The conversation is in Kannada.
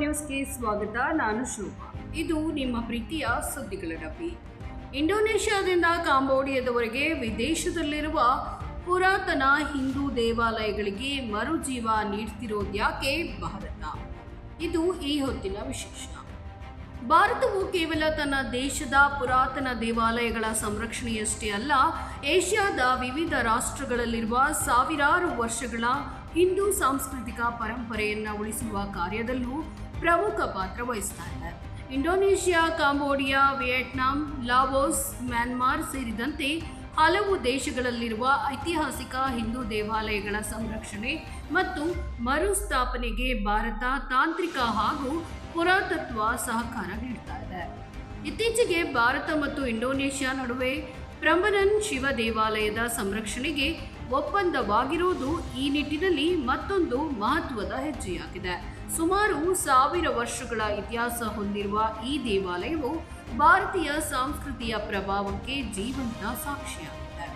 ನ್ಯೂಸ್ಗೆ ಸ್ವಾಗತ. ನಾನು ಶೋಭಾ. ಇದು ನಿಮ್ಮ ಪ್ರೀತಿಯ ಸುದ್ದಿಗಳ ಡಬ್ಬಿ. ಇಂಡೋನೇಷ್ಯಾದಿಂದ ಕಾಂಬೋಡಿಯಾದವರೆಗೆ ವಿದೇಶದಲ್ಲಿರುವ ಪುರಾತನ ಹಿಂದೂ ದೇವಾಲಯಗಳಿಗೆ ಮರುಜೀವ ನೀಡ್ತಿರೋದ್ಯಾಕೆ ಭಾರತ? ಇದು ಈ ಹೊತ್ತಿನ ವಿಶೇಷ. ಭಾರತವು ಕೇವಲ ತನ್ನ ದೇಶದ ಪುರಾತನ ದೇವಾಲಯಗಳ ಸಂರಕ್ಷಣೆಯಷ್ಟೇ ಅಲ್ಲ, ಏಷ್ಯಾದ ವಿವಿಧ ರಾಷ್ಟ್ರಗಳಲ್ಲಿರುವ ಸಾವಿರಾರು ವರ್ಷಗಳ ಹಿಂದೂ ಸಾಂಸ್ಕೃತಿಕ ಪರಂಪರೆಯನ್ನು ಉಳಿಸುವ ಕಾರ್ಯದಲ್ಲೂ ಪ್ರಮುಖ ಪಾತ್ರ ವಹಿಸ್ತಾ ಇದೆ. Indonesia, Cambodia, Vietnam, Laos, Myanmar ಸೇರಿದಂತೆ ಹಲವು ದೇಶಗಳಲ್ಲಿರುವ ಐತಿಹಾಸಿಕ ಹಿಂದೂ ದೇವಾಲಯಗಳ ಸಂರಕ್ಷಣೆ ಮತ್ತು ಮರುಸ್ಥಾಪನೆಗೆ ಭಾರತ ತಾಂತ್ರಿಕ ಹಾಗೂ ಪುರಾತತ್ವ ಸಹಕಾರ ನೀಡ್ತಾ ಇದೆ. ಇತ್ತೀಚೆಗೆ ಭಾರತ ಮತ್ತು ಇಂಡೋನೇಷ್ಯಾ ನಡುವೆ ಪ್ರಂಬನನ್ ಶಿವ ದೇವಾಲಯದ ಸಂರಕ್ಷಣೆಗೆ ಒಪ್ಪಂದವಾಗಿರುವುದು ಈ ನಿಟ್ಟಿನಲ್ಲಿ ಮತ್ತೊಂದು ಮಹತ್ವದ ಹೆಜ್ಜೆಯಾಗಿದೆ. ಸುಮಾರು 1000 ವರ್ಷಗಳ ಇತಿಹಾಸ ಹೊಂದಿರುವ ಈ ದೇವಾಲಯವು ಭಾರತೀಯ ಸಂಸ್ಕೃತಿಯ ಪ್ರಭಾವಕ್ಕೆ ಜೀವಂತ ಸಾಕ್ಷಿಯಾಗಿದೆ.